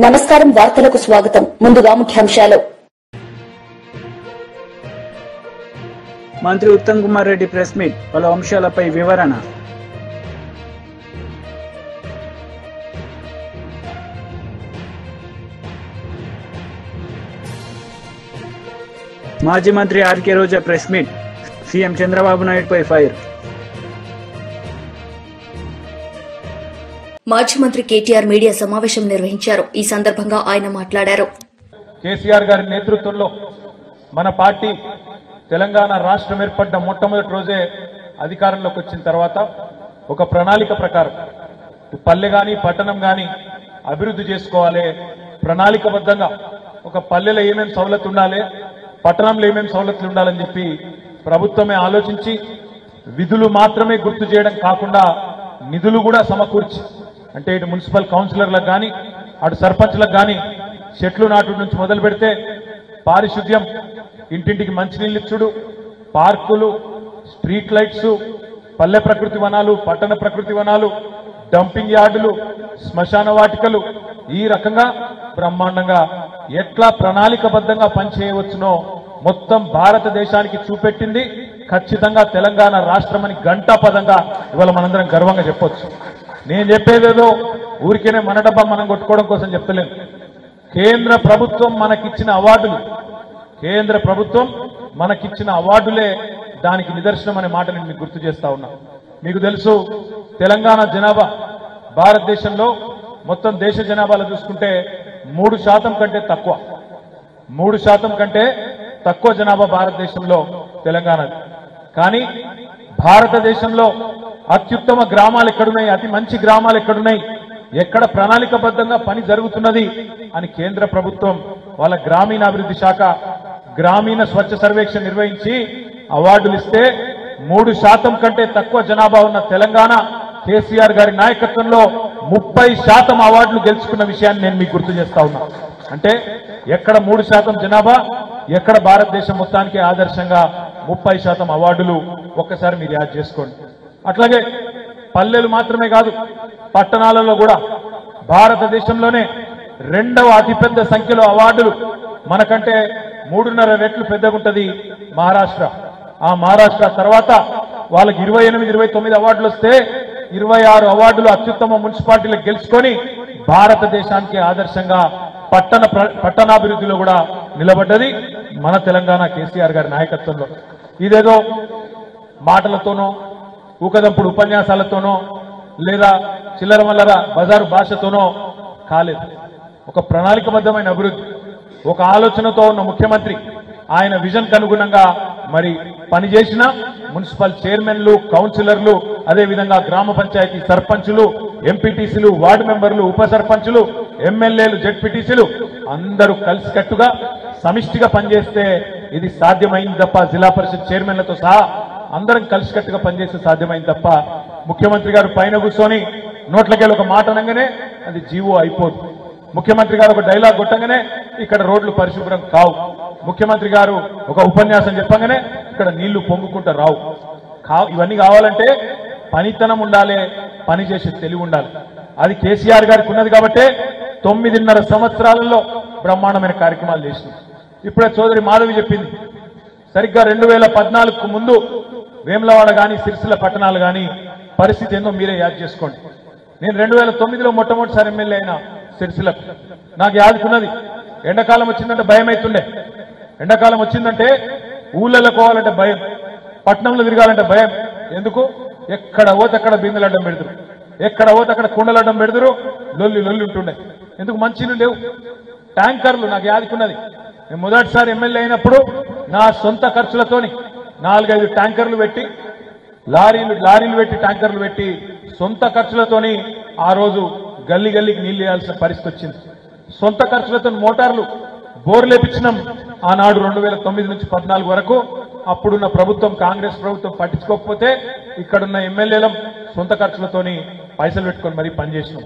నమస్కారం వార్తలకు స్వాగతం ముందుగా ముఖ్యాంశాలు మంత్రి ఉత్తమ్ కుమార్ రెడ్డి ప్రెస్ మీట్ పలు అంశాలపై వివరణ మాజీ మంత్రి RK Roja press meet CM Chandrababu నాయుడుపై ఫైర్ మాజీ మంత్రి కేటీఆర్ మీడియా సమావేశం నిర్వహించారు. ఈ సందర్భంగా ఆయన మాట్లాడారు. కేసీఆర్ గారి నేతృత్వంలో మన పార్టీ తెలంగాణ రాష్ట్రం ఏర్పడ్డ మొట్టమొదటి రోజే అధికారంలోకి వచ్చిన తర్వాత ఒక ప్రణాళిక ప్రకారం పల్లె గాని పట్టణం గాని అభివృద్ధి చేసుకోవాలి, ప్రణాళికబద్ధంగా ఒక పల్లెలో ఏమేమి సౌలతులు ఉండాలి, పట్టణంలో ఏమేమి సౌలతులు ఉండాలని చెప్పి ప్రభుత్వమే ఆలోచించి విధులు మాత్రమే గుర్తు చేయడం కాకుండా నిధులు కూడా సమకూర్చి, అంటే ఇటు మున్సిపల్ కౌన్సిలర్లకు కానీ అటు సర్పంచ్లకు కానీ చెట్లు నాటు నుంచి మొదలు పెడితే పారిశుద్ధ్యం, ఇంటింటికి మంచినీళ్ళు ఇచ్చుడు, పార్కులు, స్ట్రీట్ లైట్స్, పల్లె ప్రకృతి వనాలు, పట్టణ ప్రకృతి వనాలు, డంపింగ్ యార్డులు, శ్మశాన వాటికలు, ఈ రకంగా బ్రహ్మాండంగా ఎట్లా ప్రణాళికబద్ధంగా పనిచేయవచ్చునో మొత్తం భారతదేశానికి చూపెట్టింది ఖచ్చితంగా తెలంగాణ రాష్ట్రం అని ఘంటాపదంగా ఇవాళ మనందరం గర్వంగా చెప్పొచ్చు. నేను చెప్పేదేదో ఊరికేనే మన డబ్బా మనం కొట్టుకోవడం కోసం చెప్తలేను. కేంద్ర ప్రభుత్వం మనకిచ్చిన అవార్డులే దానికి నిదర్శనం అనే మాట నేను మీకు గుర్తు చేస్తా ఉన్నా. మీకు తెలుసు, తెలంగాణ జనాభా భారతదేశంలో మొత్తం దేశ జనాభాలో చూసుకుంటే 3% కంటే తక్కువ, 3% కంటే తక్కువ జనాభా భారతదేశంలో తెలంగాణ. కానీ భారతదేశంలో అత్యుత్తమ గ్రామాలు ఎక్కడున్నాయి, అతి మంచి గ్రామాలు ఎక్కడున్నాయి, ఎక్కడ ప్రణాళికబద్ధంగా పని జరుగుతున్నది అని కేంద్ర ప్రభుత్వం వాళ్ళ గ్రామీణాభివృద్ధి శాఖ గ్రామీణ స్వచ్ఛ సర్వేక్షణ నిర్వహించి అవార్డులు ఇస్తే 3% కంటే తక్కువ జనాభా ఉన్న తెలంగాణ కేసీఆర్ గారి నాయకత్వంలో 30% అవార్డులు గెలుచుకున్న విషయాన్ని నేను మీకు గుర్తు చేస్తా ఉన్నా. అంటే ఎక్కడ 3% జనాభా, ఎక్కడ భారతదేశం మొత్తానికి ఆదర్శంగా 30% అవార్డులు, ఒక్కసారి మీరు యాడ్ చేసుకోండి. అట్లాగే పల్లెలు మాత్రమే కాదు, పట్టణాలలో కూడా భారతదేశంలోనే 2వ అతిపెద్ద సంఖ్యలో అవార్డులు, మనకంటే 3.5 రెట్లు పెద్దగా ఉంటుంది మహారాష్ట్ర. ఆ మహారాష్ట్ర తర్వాత వాళ్ళకి 28, 29 అవార్డులు వస్తే 26 అవార్డులు అత్యుత్తమ మున్సిపాలిటీలకు గెలుచుకొని భారతదేశానికి ఆదర్శంగా పట్టణాభివృద్ధిలో కూడా నిలబడ్డది మన తెలంగాణ కేసీఆర్ గారి నాయకత్వంలో. ఇదేదో మాటలతోనో, ఊకదంపుడు ఉపన్యాసాలతోనో, లేదా చిల్లర మల్లర బజారు భాషతోనో కాలేదు. ఒక ప్రణాళికబద్ధమైన అభివృద్ధి, ఒక ఆలోచనతో ఉన్న ముఖ్యమంత్రి ఆయన విజన్కు అనుగుణంగా మరి పనిచేసిన మున్సిపల్ చైర్మన్లు, కౌన్సిలర్లు, అదేవిధంగా గ్రామ పంచాయతీ సర్పంచులు, ఎంపీటీసీలు, వార్డు మెంబర్లు, ఉప సర్పంచులు, ఎమ్మెల్యేలు, జెడ్పీటీసీలు అందరూ కలిసికట్టుగా సమిష్టిగా పనిచేస్తే ఇది సాధ్యమైంది తప్ప, జిల్లా పరిషత్ చైర్మన్లతో సహా అందరం కలిసికట్టుగా పనిచేస్తే సాధ్యమైంది తప్ప ముఖ్యమంత్రి గారు పైన కూర్చొని నోట్లకెళ్ళి ఒక మాట అనగానే అది జీవో అయిపోదు. ముఖ్యమంత్రి గారు ఒక డైలాగ్ కొట్టగానే ఇక్కడ రోడ్లు పరిశుభ్రం కావు. ముఖ్యమంత్రి గారు ఒక ఉపన్యాసం చెప్పగానే ఇక్కడ నీళ్లు పొంగుకుంటూ రావు. ఇవన్నీ కావాలంటే పనితనం ఉండాలి, పని చేసే తెలివి ఉండాలి. అది కేసీఆర్ గారికి ఉన్నది కాబట్టే 9.5 సంవత్సరాలలో బ్రహ్మాండమైన కార్యక్రమాలు చేసినాం. ఇప్పుడే సోదరి మాధవి చెప్పింది, సరిగ్గా 2014కు ముందు వేములవాడ కానీ సిరిసిల్ల పట్టణాలు కానీ పరిస్థితి ఏందో మీరే యాద్ చేసుకోండి. నేను 2009లో మొట్టమొదటిసారి ఎమ్మెల్యే అయినా సిరిసిల్లకు. నాకు యాదుకున్నది, ఎండాకాలం వచ్చిందంటే భయం అవుతుండే. ఎండాకాలం వచ్చిందంటే ఊళ్ళలో పోవాలంటే భయం, పట్టణంలో తిరగాలంటే భయం. ఎందుకు? ఎక్కడ పోతే అక్కడ బిందెలు అడ్డం పెడతారు, ఎక్కడ పోతే అక్కడ కుండలు అడ్డం పెడతారు, లొల్లి ఉంటుండే. ఎందుకు? మంచినీళ్ళు లేవు, ట్యాంకర్లు. నాకు యాదుకున్నది, నేను మొదటిసారి ఎమ్మెల్యే అయినప్పుడు నా సొంత ఖర్చులతోని 4-5 ట్యాంకర్లు పెట్టి, లారీలు పెట్టి ట్యాంకర్లు పెట్టి సొంత ఖర్చులతోని ఆ రోజు గల్లీకి నీళ్లు వేయాల్సిన పరిస్థితి వచ్చింది. సొంత ఖర్చులతో మోటార్లు, బోర్లు లేపించినాం ఆనాడు 2009 నుంచి 14 వరకు. అప్పుడున్న ప్రభుత్వం, కాంగ్రెస్ ప్రభుత్వం పట్టించుకోకపోతే ఇక్కడున్న ఎమ్మెల్యేలం సొంత ఖర్చులతోని పైసలు పెట్టుకొని మరీ పనిచేసినాం.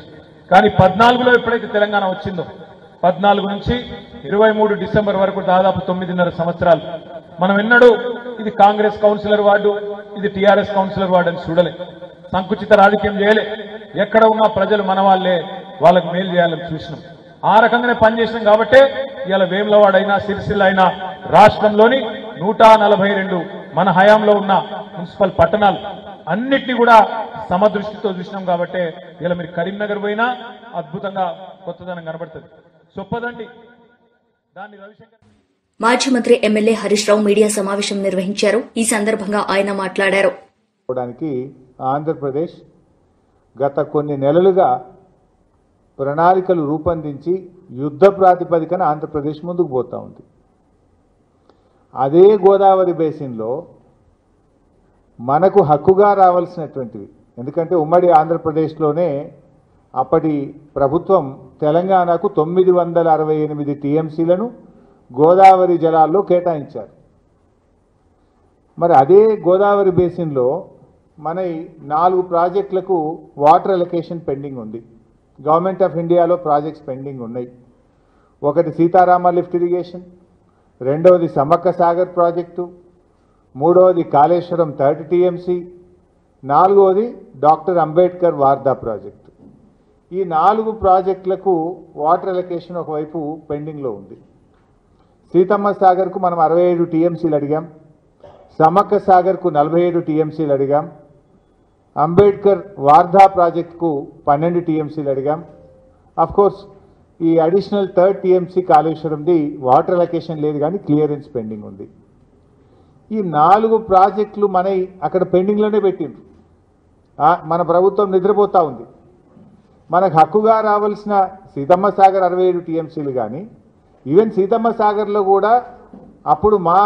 కానీ 14లో ఎప్పుడైతే తెలంగాణ వచ్చిందో, 14 నుంచి 23 డిసెంబర్ వరకు దాదాపు 9.5 సంవత్సరాలు మనం ఎన్నడూ ఇది కాంగ్రెస్ కౌన్సిలర్ వార్డు, ఇది టీఆర్ఎస్ కౌన్సిలర్ వార్డు అని చూడలే. సంకుచిత రాజకీయం చేయలే. ఎక్కడ ఉన్న ప్రజలు మన వాళ్ళే, వాళ్ళకి మేలు చేయాలని చూసినాం. ఆ రకంగానే పనిచేసినాం కాబట్టే ఇవాళ వేములవాడ అయినా సిరిసిల్ల అయినా రాష్ట్రంలోని 142 మన హయాంలో ఉన్న మున్సిపల్ పట్టణాలు అన్నిటినీ కూడా సమదృష్టితో చూసినాం కాబట్టే ఇలా మీరు కరీంనగర్ పోయినా అద్భుతంగా కొత్తదనం కనబడుతుంది. చొప్పదండి దాన్ని రవిశంకర్. మాజీ మంత్రి ఎమ్మెల్యే హరీష్ రావు మీడియా సమావేశం నిర్వహించారు. ఈ సందర్భంగా ఆయన మాట్లాడారు. ఆంధ్రప్రదేశ్ గత కొన్ని నెలలుగా ప్రణాళికలు రూపొందించి యుద్ధ ప్రాతిపదికన ఆంధ్రప్రదేశ్ ముందుకు పోతా ఉంది. అదే గోదావరి బేసిన్లో మనకు హక్కుగా రావాల్సినటువంటివి, ఎందుకంటే ఉమ్మడి ఆంధ్రప్రదేశ్లోనే అప్పటి ప్రభుత్వం తెలంగాణకు 968 టీఎంసీలను గోదావరి జలాల్లో కేటాయించారు. మరి అదే గోదావరి బేసిన్లో మన 4 ప్రాజెక్టులకు వాటర్ అలొకేషన్ పెండింగ్ ఉంది. గవర్నమెంట్ ఆఫ్ ఇండియాలో ప్రాజెక్ట్స్ పెండింగ్ ఉన్నాయి. ఒకటి సీతారామ లిఫ్ట్ ఇరిగేషన్, రెండవది సమ్మక్క సాగర్ ప్రాజెక్టు, మూడవది కాళేశ్వరం 30 టీఎంసీ, నాలుగవది డాక్టర్ అంబేద్కర్ వార్దా ప్రాజెక్టు. ఈ 4 ప్రాజెక్టులకు వాటర్ అలొకేషన్ ఒకవైపు పెండింగ్లో ఉంది. సీతమ్మ సాగర్కు మనం 67 టీఎంసీలు అడిగాం, సమ్మక్క సాగర్కు 47 టీఎంసీలు అడిగాం, అంబేద్కర్ వార్దా ప్రాజెక్టుకు 12 టీఎంసీలు అడిగాం. కోర్స్ ఈ అడిషనల్ 3rd టీఎంసీ కాళేశ్వరంది వాటర్ అలొకేషన్ లేదు కానీ క్లియరెన్స్ పెండింగ్ ఉంది. ఈ 4 ప్రాజెక్టులు మన అక్కడ పెండింగ్లోనే పెట్టిండ్రు. మన ప్రభుత్వం నిద్రపోతూ ఉంది. మనకు హక్కుగా రావాల్సిన సీతమ్మ సాగర్ 67 టీఎంసీలు కానీ ఈవెన్ సీతమ్మ సాగర్లో కూడా అప్పుడు మా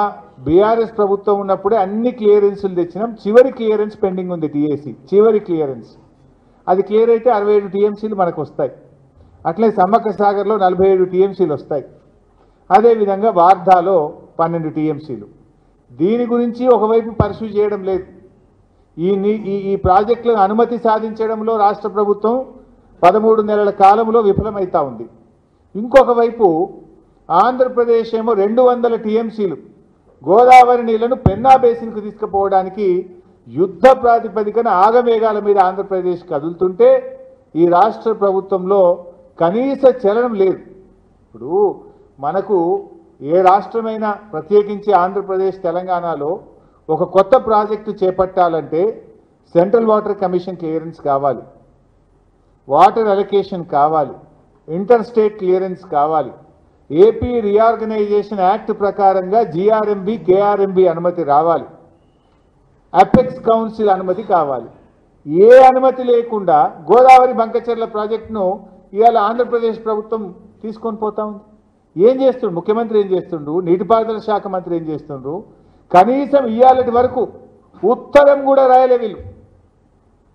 బీఆర్ఎస్ ప్రభుత్వం ఉన్నప్పుడే అన్ని క్లియరెన్స్లు తెచ్చినాం. చివరి క్లియరెన్స్ పెండింగ్ ఉంది, టీఏసీ చివరి క్లియరెన్స్. అది క్లియర్ అయితే 67 టీఎంసీలు మనకు వస్తాయి. అట్లే సమ్మక్క సాగర్లో 47 టీఎంసీలు వస్తాయి. అదేవిధంగా వార్ధాలో 12 టీఎంసీలు. దీని గురించి ఒకవైపు పర్సూ చేయడం లేదు. ఈ ప్రాజెక్టులను అనుమతి సాధించడంలో రాష్ట్ర ప్రభుత్వం 13 నెలల కాలంలో విఫలమవుతా ఉంది. ఇంకొక వైపు ఆంధ్రప్రదేశ్ ఏమో 200 టీఎంసీలు గోదావరి నీళ్లను పెన్నా బేసిన్కు తీసుకుపోవడానికి యుద్ధ ప్రాతిపదికన ఆగమేఘాల మీద ఆంధ్రప్రదేశ్ కదులుతుంటే ఈ రాష్ట్ర ప్రభుత్వంలో కనీస చలనం లేదు. ఇప్పుడు మనకు ఏ రాష్ట్రమైనా ప్రత్యేకించి ఆంధ్రప్రదేశ్ తెలంగాణలో ఒక కొత్త ప్రాజెక్టు చేపట్టాలంటే సెంట్రల్ వాటర్ కమిషన్ క్లియరెన్స్ కావాలి, వాటర్ అలొకేషన్ కావాలి, ఇంటర్ స్టేట్ క్లియరెన్స్ కావాలి, ఏపీ రీఆర్గనైజేషన్ యాక్ట్ ప్రకారంగా జీఆర్ఎంబి కేఆర్ఎంబి అనుమతి రావాలి, అపెక్స్ కౌన్సిల్ అనుమతి కావాలి. ఏ అనుమతి లేకుండా గోదావరి బంకచెర్ల ప్రాజెక్టును ఇవాళ ఆంధ్రప్రదేశ్ ప్రభుత్వం తీసుకొని పోతా ఉంది. ఏం చేస్తుండ్రు ముఖ్యమంత్రి, ఏం చేస్తుండ్రు నీటిపారుదల శాఖ మంత్రి, ఏం చేస్తుండ్రు? కనీసం ఇవాళటి వరకు ఉత్తరం కూడా రాయలే వీళ్ళు.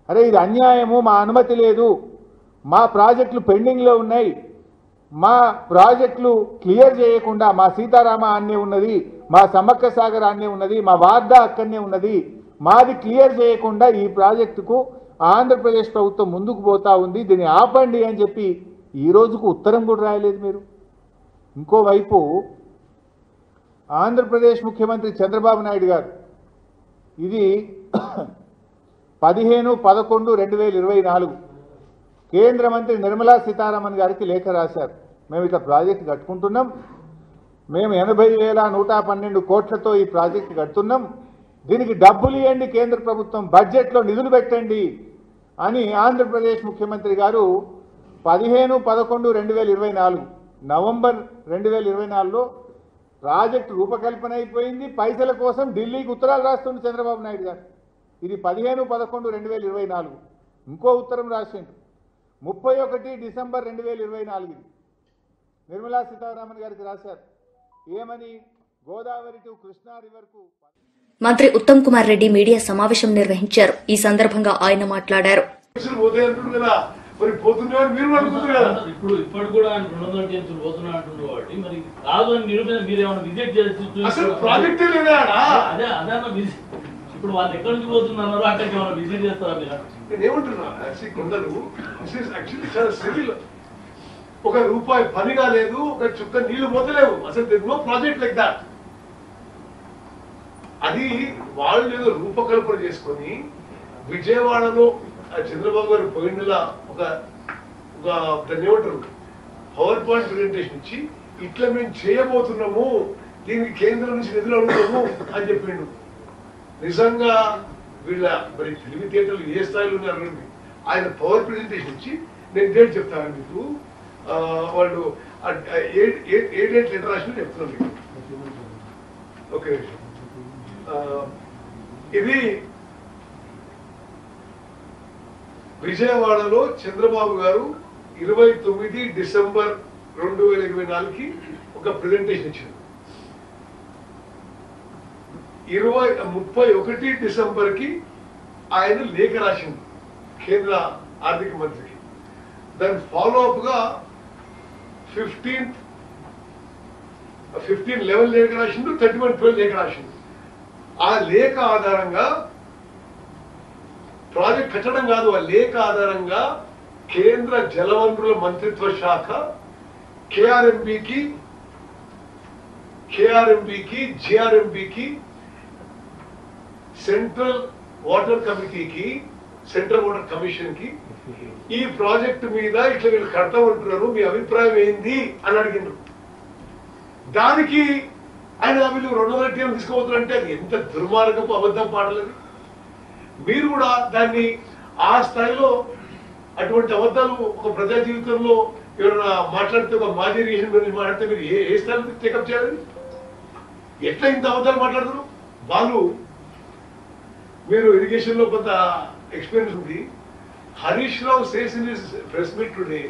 అరే ఇది అన్యాయము, మా అనుమతి లేదు, మా ప్రాజెక్టులు పెండింగ్లో ఉన్నాయి, మా ప్రాజెక్టులు క్లియర్ చేయకుండా మా సీతారామ అన్నే ఉన్నది, మా సమ్మక్క సాగర్ అన్నే ఉన్నది, మా వార్దా అక్కడనే ఉన్నది, మాది క్లియర్ చేయకుండా ఈ ప్రాజెక్టుకు ఆంధ్రప్రదేశ్ ప్రభుత్వం ముందుకు పోతా ఉంది, దీన్ని ఆపండి అని చెప్పి ఈ రోజుకు ఉత్తరం కూడా రాయలేదు మీరు. ఇంకోవైపు ఆంధ్రప్రదేశ్ ముఖ్యమంత్రి చంద్రబాబు నాయుడు గారు ఇది 15/11/2024 కేంద్ర మంత్రి నిర్మలా సీతారామన్ గారికి లేఖ రాశారు. మేము ఇట్లా ప్రాజెక్టు కట్టుకుంటున్నాం, మేము 80,112 కోట్లతో ఈ ప్రాజెక్టు కడుతున్నాం, దీనికి డబ్బులు ఇవ్వండి, కేంద్ర ప్రభుత్వం బడ్జెట్లో నిధులు పెట్టండి అని ఆంధ్రప్రదేశ్ ముఖ్యమంత్రి గారు 15/11/2024 నవంబర్ 2024లో ప్రాజెక్టు రూపకల్పన అయిపోయింది. పైసల కోసం ఢిల్లీకి ఉత్తరాలు రాస్తుండే చంద్రబాబు నాయుడు గారు. ఇది 15/11/2024. ఇంకో ఉత్తరం రాసిండు 31 డిసెంబర్ 2024 నిర్మలా సీతారామన్ గారికి రాశారు. ఏమని? గోదావరి టు కృష్ణా రివర్కు. మంత్రి ఉత్తమ్ కుమార్ రెడ్డి మీడియా సమావేశం నిర్వహించారు. ఈ సందర్భంగా ఆయన మాట్లాడారు. ఇప్పుడు ఇప్పటి కూడా 200 టీఎంసీలు పోతున్నా అంటున్నారు కాబట్టి మరి కాదు అని నిరూపణ మీరు ఏమైనా విజిట్ చేసి ఇప్పుడు వాళ్ళు ఎక్కడి నుంచి పోతున్నారు అక్కడికి ఏమైనా విజిట్ చేస్తారా మీరు? నేను ఏమంటున్నా, కొందరు చాలా సివిల్, ఒక రూపాయి పని కాలేదు, ఒక చుక్క నీళ్లు పోతలేవు, అసలు నో ప్రాజెక్ట్ లైక్ దాట్. అది వాళ్ళు ఏదో రూపకల్పన చేసుకొని విజయవాడలో చంద్రబాబు గారు పోయిన నెల ఒక దాన్ని ఏమంటారు పవర్ పాయింట్ ప్రెజెంటేషన్ ఇచ్చి ఇట్లా మేము చేయబోతున్నాము, దీనికి కేంద్రం నుంచి నిధులు అడుగుతాము అని చెప్పిండు. నిజంగా వీళ్ళ మరి తెలివితేటలు ఏ స్థాయిలో ఉన్నారు. ఆయన పవర్ ప్రెజెంటేషన్ ఇచ్చి నేను డేట్ చెప్తాను మీకు, వాళ్ళు ఏ డేట్ లెటర్ రాసిన చెప్తున్నాను మీకు. ఓకే, ఇది విజయవాడలో చంద్రబాబు గారు 29 డిసెంబర్ 2024కి ఒక ప్రెజెంటేషన్ ఇచ్చారు. 31 డిసెంబర్కి ఆయన లేఖ రాసింది కేంద్ర ఆర్థిక మంత్రికి. దాని ఫాలోఅప్ గా 15/11 లేఖ రాసిండు, 31/12 లేఖ రాసిండు. ఆ లేఖ ఆధారంగా ప్రాజెక్ట్ కట్టడం కాదు, ఆ లేఖ ఆధారంగా కేంద్ర జలవనరుల మంత్రిత్వ శాఖ కేఆర్ఎంబికి, జిఆర్ఎంబికి, సెంట్రల్ వాటర్ కమిటీకి, సెంట్రల్ వాటర్ కమిషన్ కి ఈ ప్రాజెక్టు మీద ఇట్లా వీళ్ళు కడతా ఉంటున్నారు, మీ అభిప్రాయం ఏంది అని అడిగినారు. దానికి ఆయన వీళ్ళు 200 టీఎం తీసుకోవద్దంటే అది ఎంత దుర్మార్గపు అబద్ధం పాటలేదు. మీరు కూడా దాన్ని ఆ స్థాయిలో అటువంటి అబద్ధాలు ఒక ప్రజా జీవితంలో ఎవరైనా మాట్లాడితే, ఒక మాజీ రిజిషన్ గురించి మాట్లాడితే మీరు ఏ స్థాయిలో టేకప్ చేయాలి? ఎట్లా ఇంత అబద్ధాలు మాట్లాడతారు వాళ్ళు? మీరు ఇరిగేషన్ లో కొంత ఎక్స్పీరియన్స్ ఉంది. Harish Rao says in his press meet today,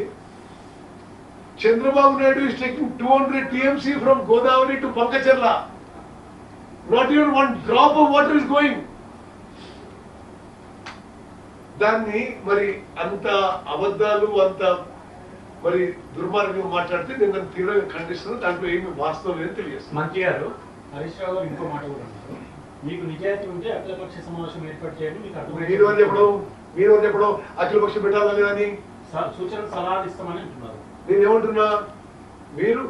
Chandrababu Naidu is taking 200 TMC from Godavari to Pankacharla. Not even one drop of water is going. దాన్ని మరి అంత అబద్ధాలు, అంత మరి దుర్మార్గంగా మాట్లాడితే నేను దాన్ని తీవ్రంగా ఖండిస్తున్నాను. దాంట్లో ఏమి వాస్తవం లేదని తెలియజేస్తాను. మంత్రి గారు హరీష్ రావు గారు ఇంకో మాట కూడా అన్నారు, మీకు నిజాయితీ ఉంటే అఖిలపక్ష సమావేశం ఏర్పాటు చేయండి, మీకు మీరు చెప్పడం అఖిలపక్ష పెట్టాలని కానీ సూచన సలహాలు ఇస్తామని అంటున్నారు. నేనేమంటున్నా, మీరు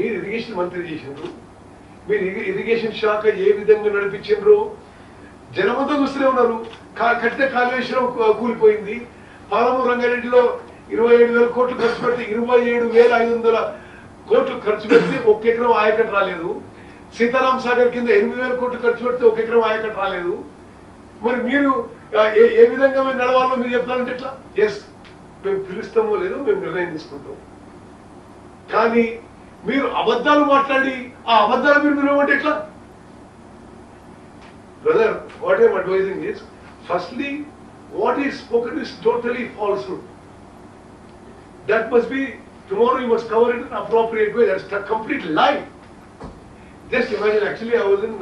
ఇరిగేషన్ మంత్రి చేసిండ్రు, మీరు ఇరిగేషన్ శాఖ ఏ విధంగా నడిపించిండ్రు జనమంతా చూస్తూనే ఉన్నారు. కట్టిన కాళేశ్వరం కూలిపోయింది. పాలమూరు రంగారెడ్డిలో 27,000 కోట్లు ఖర్చు పెడితే 27,500 కోట్లు ఖర్చు పెడితే 1 ఎకరం ఆయకట్టు రాలేదు. సీతారాం సాగర్ కింద 8,000 కోట్లు ఖర్చు పెడితే 1 ఎకరం ఆయకట్టు రాలేదు. మరి మీరు ఏ విధంగా మీరు నడవాలో మీరు చెప్తారంటే ఎట్లా? ఎస్, మేము పిలుస్తామో లేదో మేము నిర్ణయం తీసుకుంటాం. కానీ మీరు అబద్ధాలు మాట్లాడి ఆ అబద్ధాలు మీరు వినమంటే ఎట్లా? Brother, what I'm advising is, firstly what is spoken is totally falsehood. That must be, tomorrow you must cover it in an appropriate way. That's a complete lie. Just imagine, actually I was in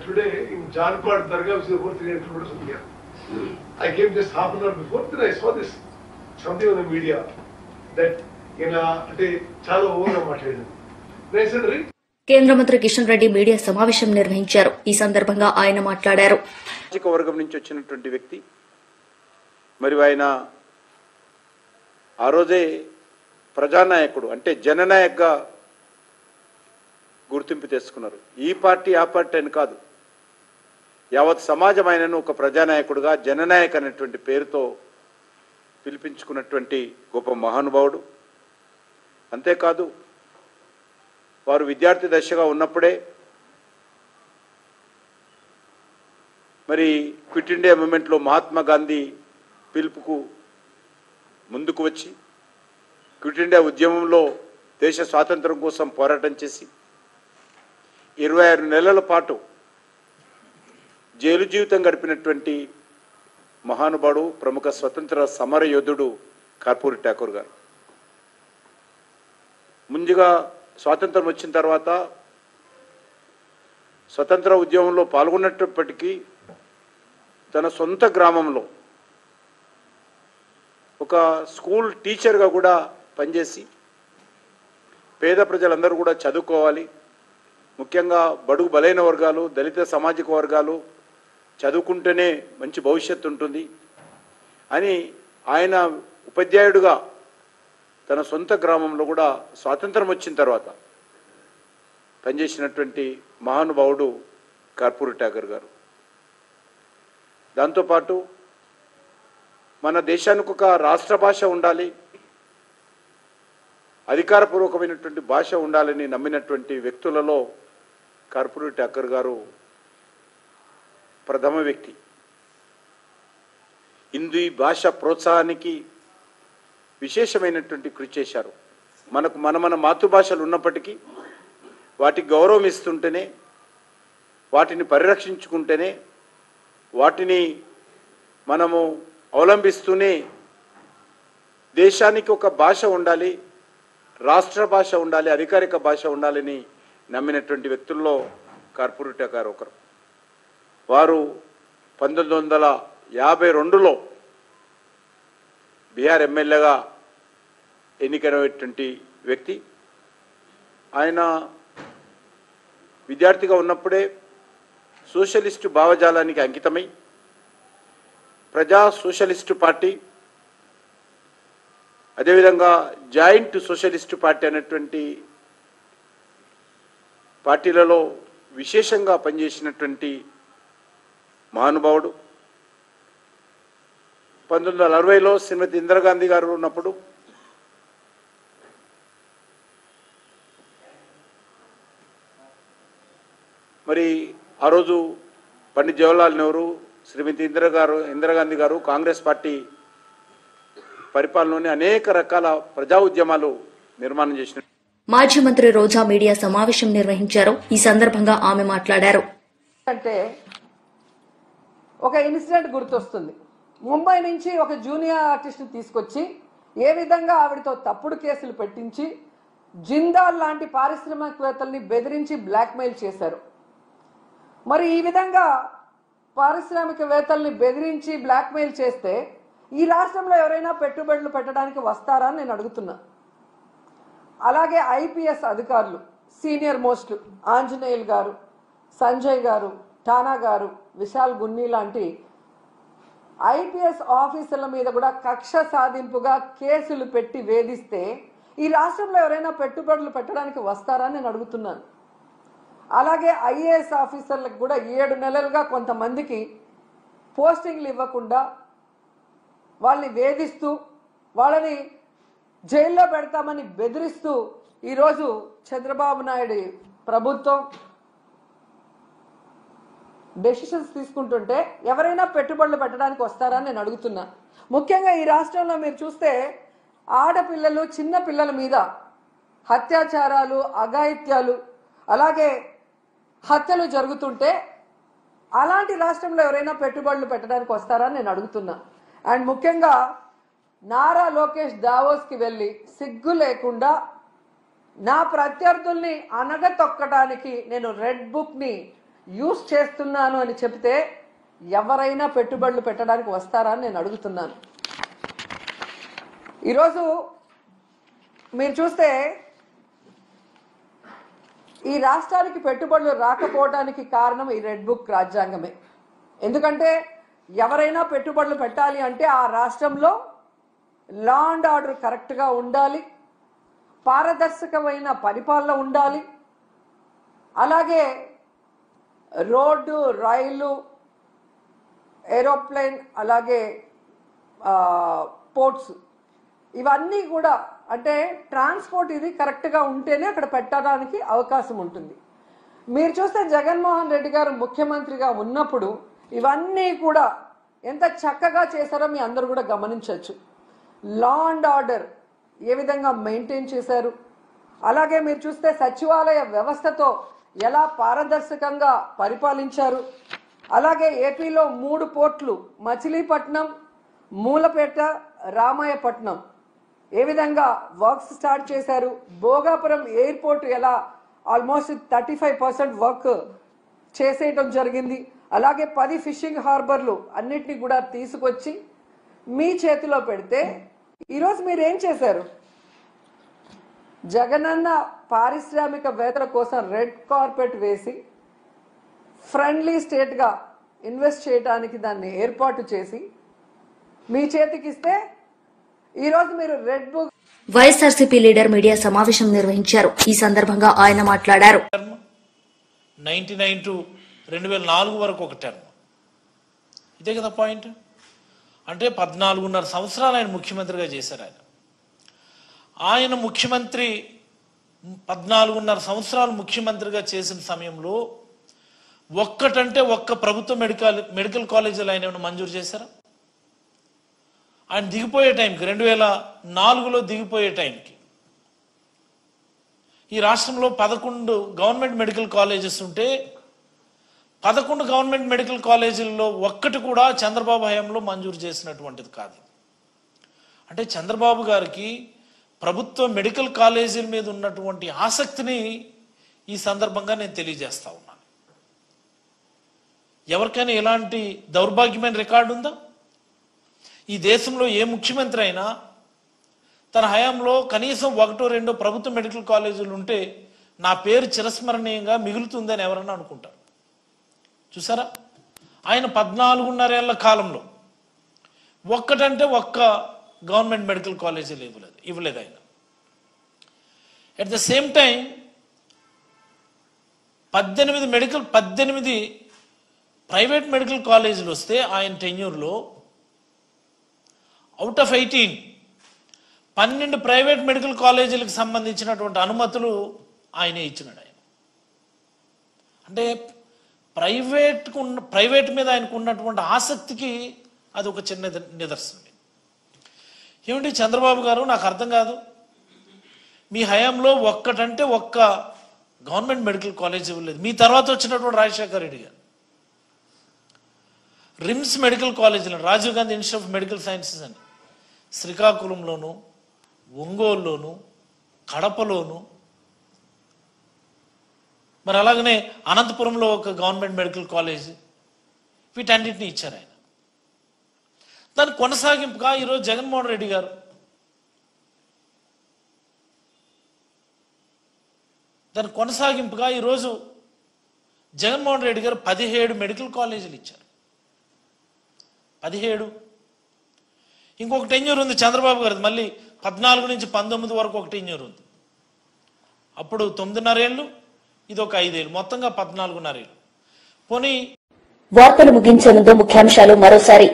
today in Janpad Dargah, which is about 300 kilometers from here. I came just half an hour before, then I saw this, something on the media, that అంటే చాలా ఓవర్గా మాట్లాడింది. Then I said, right? కేంద్ర మంత్రి Kishan Reddy media సమావేశం నిర్వహించారు. ఈ సందర్భంగా ఆయన మాట్లాడారు. సామాజిక వర్గం నుంచి వచ్చినటువంటి వ్యక్తి, మరి ఆయన ఆ రోజే ప్రజానాయకుడు అంటే జననాయకగా గుర్తింపు తెచ్చుకున్నారు. ఈ పార్టీ ఆ పార్టీ అని కాదు, యావత్ సమాజం ఆయనను ఒక ప్రజానాయకుడుగా జననాయక్ అనేటువంటి పేరుతో పిలిపించుకున్నటువంటి గొప్ప మహానుభావుడు. అంతేకాదు, వారు విద్యార్థి దశగా ఉన్నప్పుడే మరి క్విట్ ఇండియా మూమెంట్లో మహాత్మా గాంధీ పిలుపుకు ముందుకు వచ్చి క్విట్ ఇండియా ఉద్యమంలో దేశ స్వాతంత్రం కోసం పోరాటం చేసి 26 నెలల పాటు జైలు జీవితం గడిపినటువంటి మహానుభావుడు, ప్రముఖ స్వతంత్ర సమర యోధుడు కర్పూరి ఠాకూర్ గారు. ముందుగా స్వాతంత్రం వచ్చిన తర్వాత స్వతంత్ర ఉద్యమంలో పాల్గొన్నప్పటికీ తన సొంత గ్రామంలో ఒక స్కూల్ టీచర్గా కూడా పనిచేసి పేద ప్రజలందరూ కూడా చదువుకోవాలి, ముఖ్యంగా బడుగు బలైన వర్గాలు, దళిత సామాజిక వర్గాలు చదువుకుంటేనే మంచి భవిష్యత్తు ఉంటుంది అని ఆయన ఉపాధ్యాయుడిగా తన సొంత గ్రామంలో కూడా స్వాతంత్రం వచ్చిన తర్వాత పనిచేసినటువంటి మహానుభావుడు కర్పూరి ఠాకూర్ గారు. దాంతోపాటు మన దేశానికి ఒక రాష్ట్ర భాష ఉండాలి, అధికారపూర్వకమైనటువంటి భాష ఉండాలని నమ్మినటువంటి వ్యక్తులలో కర్పూరి ఠాకూర్ గారు ప్రథమ వ్యక్తి. హిందీ భాష ప్రోత్సాహానికి విశేషమైనటువంటి కృషి చేశారు. మనకు మన మాతృభాషలు ఉన్నప్పటికీ వాటికి గౌరవం ఇస్తుంటేనే, వాటిని పరిరక్షించుకుంటేనే, వాటిని మనము అవలంబిస్తూనే దేశానికి ఒక భాష ఉండాలి, రాష్ట్ర భాష ఉండాలి, అధికారిక భాష ఉండాలని నమ్మినటువంటి వ్యక్తుల్లో కర్పూరి ఠాకూర్ ఒకరు. వారు 1952లో బీహార్ ఎమ్మెల్యేగా ఎన్నికైనటువంటి వ్యక్తి. ఆయన విద్యార్థిగా ఉన్నప్పుడే సోషలిస్టు భావజాలానికి అంకితమై ప్రజా సోషలిస్టు పార్టీ, అదేవిధంగా జాయింట్ సోషలిస్టు పార్టీ అనేటువంటి పార్టీలలో విశేషంగా పనిచేసినటువంటి మహానుభావుడు. 1960లో శ్రీమతి ఇందిరాగాంధీ గారు ఉన్నప్పుడు మరి ఆ రోజు పండిత్ జవహర్లాల్ నెహ్రూ, శ్రీమతి ఇందిరాగాంధీ గారు కాంగ్రెస్ పార్టీ పరిపాలనలోని అనేక రకాల ప్రజా ఉద్యమాలు నిర్మాణం చేసిన మాజీ మంత్రి రోజా మీడియా సమావేశం నిర్వహించారు. ఈ సందర్భంగా ఆమె మాట్లాడారు. అంటే ఒక ఇన్సిడెంట్ గుర్తొస్తుంది. ముంబై నుంచి ఒక జూనియర్ ఆర్టిస్ట్ని తీసుకొచ్చి ఏ విధంగా ఆవిడతో తప్పుడు కేసులు పెట్టించి జిందాల్ లాంటి పారిశ్రామికవేత్తల్ని బెదిరించి బ్లాక్మెయిల్ చేశారు. మరి ఈ విధంగా పారిశ్రామికవేత్తల్ని బెదిరించి బ్లాక్మెయిల్ చేస్తే ఈ రాష్ట్రంలో ఎవరైనా పెట్టుబడులు పెట్టడానికి వస్తారా అని నేను అడుగుతున్నా. అలాగే ఐపీఎస్ అధికారులు, సీనియర్ మోస్ట్ ఆంజనేయులు గారు, సంజయ్ గారు, ఠానా గారు, విశాల్ గున్ని లాంటి ఐపీఎస్ ఆఫీసర్ల మీద కూడా కక్ష సాధింపుగా కేసులు పెట్టి వేధిస్తే ఈ రాష్ట్రంలో ఎవరైనా పెట్టుబడులు పెట్టడానికి వస్తారా అని నేను అడుగుతున్నాను. అలాగే ఐఏఎస్ ఆఫీసర్లకు కూడా 7 నెలలుగా కొంతమందికి పోస్టింగ్లు ఇవ్వకుండా వాళ్ళని వేధిస్తూ వాళ్ళని జైల్లో పెడతామని బెదిరిస్తూ ఈరోజు చంద్రబాబు నాయుడు ప్రభుత్వం డెసిషన్స్ తీసుకుంటుంటే ఎవరైనా పెట్టుబడులు పెట్టడానికి వస్తారా అని నేను అడుగుతున్నా. ముఖ్యంగా ఈ రాష్ట్రంలో మీరు చూస్తే ఆడపిల్లలు, చిన్న పిల్లల మీద అత్యాచారాలు, అఘాయిత్యాలు, అలాగే హత్యలు జరుగుతుంటే అలాంటి రాష్ట్రంలో ఎవరైనా పెట్టుబడులు పెట్టడానికి వస్తారా అని నేను అడుగుతున్నా. అండ్ ముఖ్యంగా నారా లోకేష్ దావోస్కి వెళ్ళి సిగ్గు లేకుండా నా ప్రత్యర్థుల్ని అనగతొక్కడానికి నేను రెడ్ బుక్ని యూజ్ చేస్తున్నాను అని చెప్తే ఎవరైనా పెట్టుబడులు పెట్టడానికి వస్తారా అని నేను అడుగుతున్నాను. ఈరోజు మీరు చూస్తే ఈ రాష్ట్రానికి పెట్టుబడులు రాకపోవడానికి కారణం ఈ రెడ్ బుక్ రాజ్యాంగమే. ఎందుకంటే ఎవరైనా పెట్టుబడులు పెట్టాలి అంటే ఆ రాష్ట్రంలో లా అండ్ ఆర్డర్ కరెక్ట్గా ఉండాలి, పారదర్శకమైన పరిపాలన ఉండాలి, అలాగే రోడ్డు, రైలు, ఏరోప్లేన్, అలాగే పోర్ట్స్, ఇవన్నీ కూడా అంటే ట్రాన్స్పోర్ట్ ఇది కరెక్ట్గా ఉంటేనే అక్కడ పెట్టడానికి అవకాశం ఉంటుంది. మీరు చూస్తే జగన్మోహన్ రెడ్డి గారు ముఖ్యమంత్రిగా ఉన్నప్పుడు ఇవన్నీ కూడా ఎంత చక్కగా చేశారో మీ అందరూ కూడా గమనించవచ్చు. లా అండ్ ఆర్డర్ ఏ విధంగా మెయింటైన్ చేశారు, అలాగే మీరు చూస్తే సచివాలయ వ్యవస్థతో ఎలా పారదర్శకంగా పరిపాలించారు, అలాగే ఏపీలో 3 పోర్ట్లు మచిలీపట్నం, మూలపేట, రామాయపట్నం ఏ విధంగా వర్క్స్ స్టార్ట్ చేశారు, భోగాపురం ఎయిర్పోర్ట్ ఎలా ఆల్మోస్ట్ 35% వర్క్ చేసేయటం జరిగింది, అలాగే 10 ఫిషింగ్ హార్బర్లు అన్నిటినీ కూడా తీసుకొచ్చి మీ చేతిలో పెడితే ఈరోజు మీరు ఏం చేశారు? జగనన్న పారిశ్రామికవేత్తల కోసం రెడ్ కార్పెట్ వేసి ఫ్రెండ్లీ స్టేట్గా ఇన్వెస్ట్ చేయడానికి దాన్ని ఏర్పాటు చేసి మీ చేతికిస్తే ఈరోజు మీరు red book. YSRCP leader media సమావేశం నిర్వహించారు. ఈ సందర్భంగా ఆయన మాట్లాడారు. 99 to 2004 వరకు ఒక టర్మ్, ఇదే కదా పాయింట్. అంటే 14.5 సంవత్సరాలు ఆయన ముఖ్యమంత్రిగా చేశారు. ఆయన ఆయన ముఖ్యమంత్రి 14.5 సంవత్సరాలు ముఖ్యమంత్రిగా చేసిన సమయంలో ఒక్కటంటే ఒక్క ప్రభుత్వ మెడికల్ కాలేజీలు ఆయన ఏమైనా మంజూరు చేశారా? ఆయన దిగిపోయే టైంకి 2004లో దిగిపోయే టైంకి ఈ రాష్ట్రంలో 11 గవర్నమెంట్ మెడికల్ కాలేజెస్ ఉంటే 11 గవర్నమెంట్ మెడికల్ కాలేజీల్లో ఒక్కటి కూడా చంద్రబాబు హయాంలో మంజూరు చేసినటువంటిది కాదు. అంటే చంద్రబాబు గారికి ప్రభుత్వ మెడికల్ కాలేజీల మీద ఉన్నటువంటి ఆసక్తిని ఈ సందర్భంగా నేను తెలియజేస్తా ఉన్నాను. ఎవరికైనా ఎలాంటి దౌర్భాగ్యమైన రికార్డు ఉందా? ఈ దేశంలో ఏ ముఖ్యమంత్రి అయినా తన హయాంలో కనీసం 1-2 ప్రభుత్వ మెడికల్ కాలేజీలు ఉంటే నా పేరు చిరస్మరణీయంగా మిగులుతుందని ఎవరన్నా అనుకుంటారు. చూసారా, ఆయన 14.5 ఏళ్ల కాలంలో ఒక్కటంటే ఒక్క గవర్నమెంట్ మెడికల్ కాలేజీలు ఇవ్వలేదు ఆయన. At the same time 18 private medical కాలేజీలు వస్తే ఆయన టెన్యూర్లో అవుట్ ఆఫ్ 18 12 ప్రైవేట్ మెడికల్ కాలేజీలకు సంబంధించినటువంటి అనుమతులు ఆయనే ఇచ్చినాడు. ఆయన అంటే ప్రైవేట్ మీద ఆయనకు ఉన్నటువంటి ఆసక్తికి అది ఒక చిన్న నిదర్శనం. ఏమిటి చంద్రబాబు గారు, నాకు అర్థం కాదు, మీ హయాంలో ఒక్కటంటే ఒక్క గవర్నమెంట్ మెడికల్ కాలేజ్ ఇవ్వలేదు. మీ తర్వాత వచ్చినటువంటి రాజశేఖర రెడ్డి గారు రిమ్స్ మెడికల్ కాలేజీలో, Rajiv Gandhi institute of medical sciences అని శ్రీకాకుళంలోను, ఒంగోలులోను, కడపలోను, మరి అలాగనే అనంతపురంలో ఒక గవర్నమెంట్ మెడికల్ కాలేజ్, వీటన్నిటిని ఇచ్చారు ఆయన. దాని కొనసాగింపుగా ఈరోజు జగన్మోహన్ రెడ్డి గారు జగన్మోహన్ రెడ్డి గారు 17 మెడికల్ కాలేజీలు ఇచ్చారు. 17. ఇంకొక టెన్యూర్ ఉంది చంద్రబాబు గారు, మళ్ళీ 14 నుంచి 19 వరకు ఒక టెన్యూర్ ఉంది. అప్పుడు 9.5 ఏళ్ళు, ఇది ఒక 5 ఏళ్ళు, మొత్తంగా 14.5 ఏళ్ళు. పోనీ వార్తలు ముగించే ముందు ముఖ్యాంశాలు మరోసారి.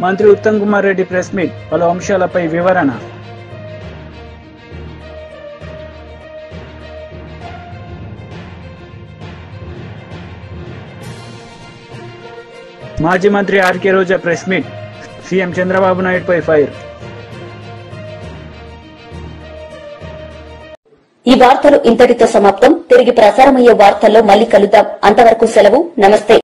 మంత్రి ఉత్తమ్ కుమార్ రెడ్డి ప్రెస్ మీట్, పలు అంశాలపై వివరణ. మాజీ మంత్రి RK Roja press meet, CM Chandrababu నాయుడుపై ఫైర్. ఈ వార్తలు ఇంతటితో సమాప్తం. తిరిగి ప్రసారమయ్యే వార్తల్లో మళ్ళీ కలుద్దాం. అంతవరకు సెలవు. నమస్తే.